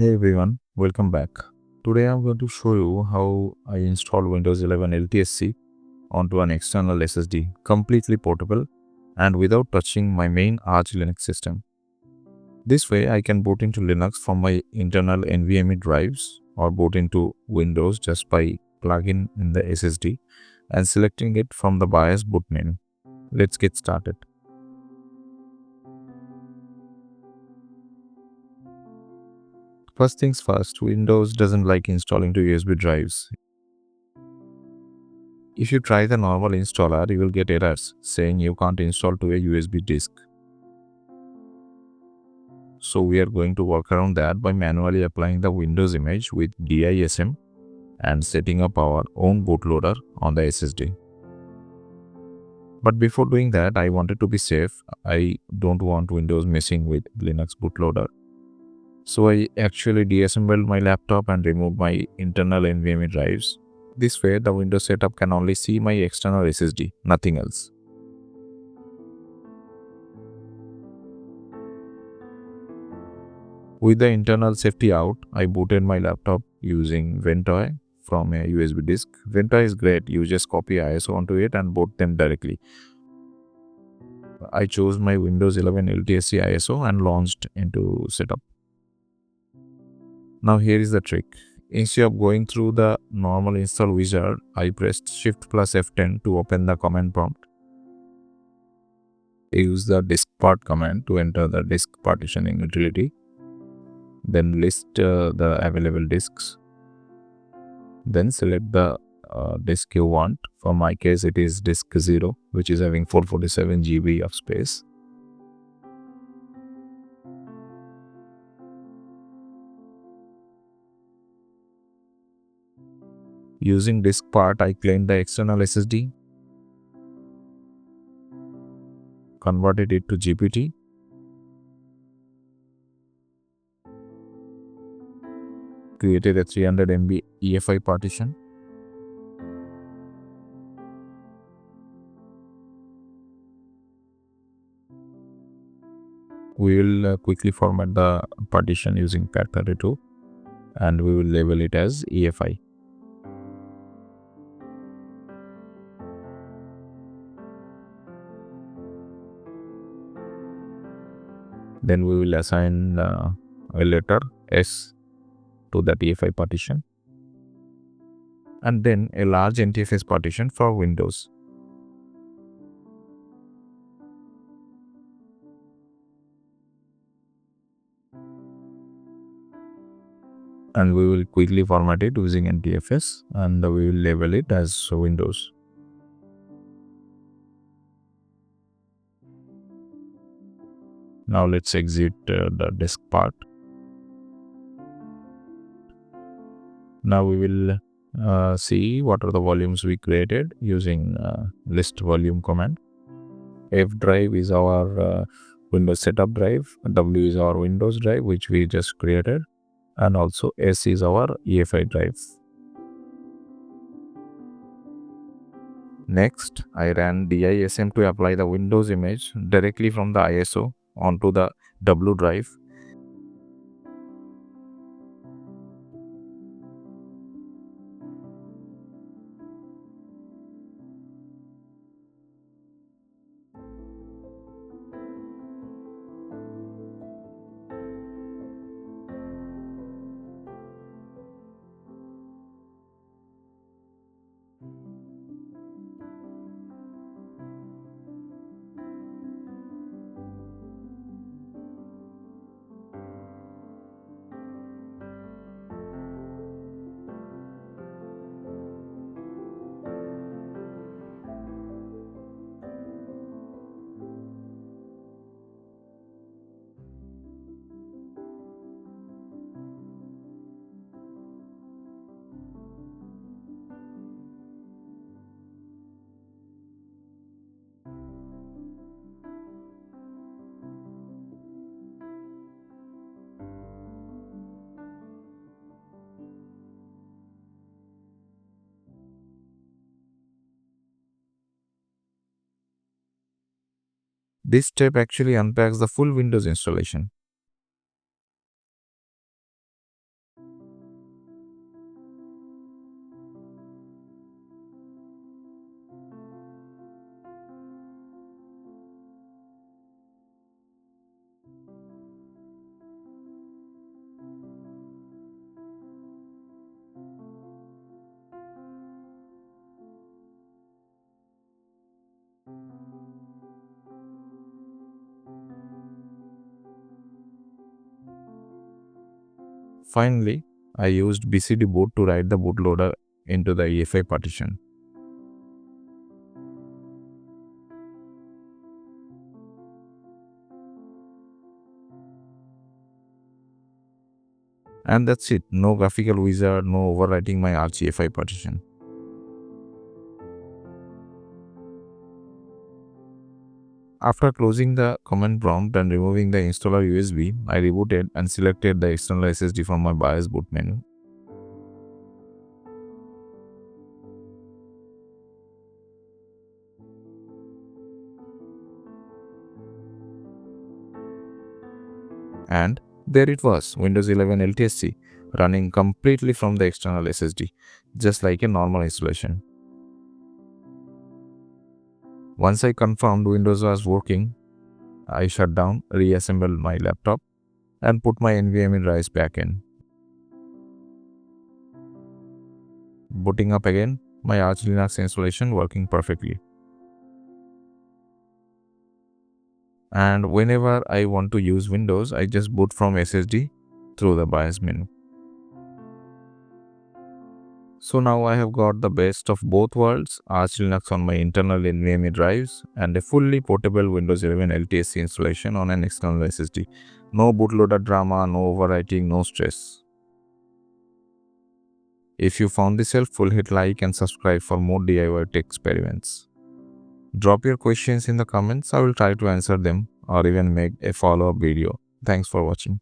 Hey everyone, welcome back. Today I'm going to show you how I install Windows 11 LTSC onto an external SSD, completely portable and without touching my main Arch Linux system. This way I can boot into Linux from my internal NVMe drives or boot into Windows just by plugging in the SSD and selecting it from the BIOS boot menu. Let's get started. First things first, Windows doesn't like installing to USB drives. If you try the normal installer, you will get errors saying you can't install to a USB disk. So we are going to work around that by manually applying the Windows image with DISM and setting up our own bootloader on the SSD. But before doing that, I wanted to be safe. I don't want Windows messing with Linux bootloader. So I actually deassembled my laptop and removed my internal NVMe drives. This way, the Windows setup can only see my external SSD, nothing else. With the internal safety out, I booted my laptop using Ventoy from a USB disk. Ventoy is great. You just copy ISO onto it and boot them directly. I chose my Windows 11 LTSC ISO and launched into setup. Now here is the trick. Instead of going through the normal install wizard, I pressed Shift plus F10 to open the command prompt. I use the diskpart command to enter the disk partitioning utility. Then list the available disks. Then select the disk you want. For my case, it is disk 0, which is having 447 GB of space. Using diskpart, I cleaned the external SSD, converted it to GPT, created a 300 MB EFI partition, we will quickly format the partition using Cat32 and we will label it as EFI. Then we will assign a letter S to that EFI partition and then a large NTFS partition for Windows. And we will quickly format it using NTFS and we will label it as Windows. Now let's exit the disk part. Now we will see what are the volumes we created using list volume command. F drive is our Windows setup drive, W is our Windows drive which we just created, and also S is our EFI drive. Next, I ran DISM to apply the Windows image directly from the ISO onto the W drive. This step actually unpacks the full Windows installation. Finally, I used bcdboot to write the bootloader into the EFI partition. And that's it. No graphical wizard, no overwriting my EFI partition. After closing the command prompt and removing the installer USB, I rebooted and selected the external SSD from my BIOS boot menu. And there it was, Windows 11 LTSC, running completely from the external SSD, just like a normal installation. Once I confirmed Windows was working, I shut down, reassembled my laptop, and put my NVMe drives back in. Booting up again, my Arch Linux installation working perfectly. And whenever I want to use Windows, I just boot from SSD through the BIOS menu. So now I have got the best of both worlds, Arch Linux on my internal NVMe drives and a fully portable Windows 11 LTSC installation on an external SSD. No bootloader drama, no overwriting, no stress. If you found this helpful, hit like and subscribe for more DIY tech experiments. Drop your questions in the comments. I will try to answer them or even make a follow-up video. Thanks for watching.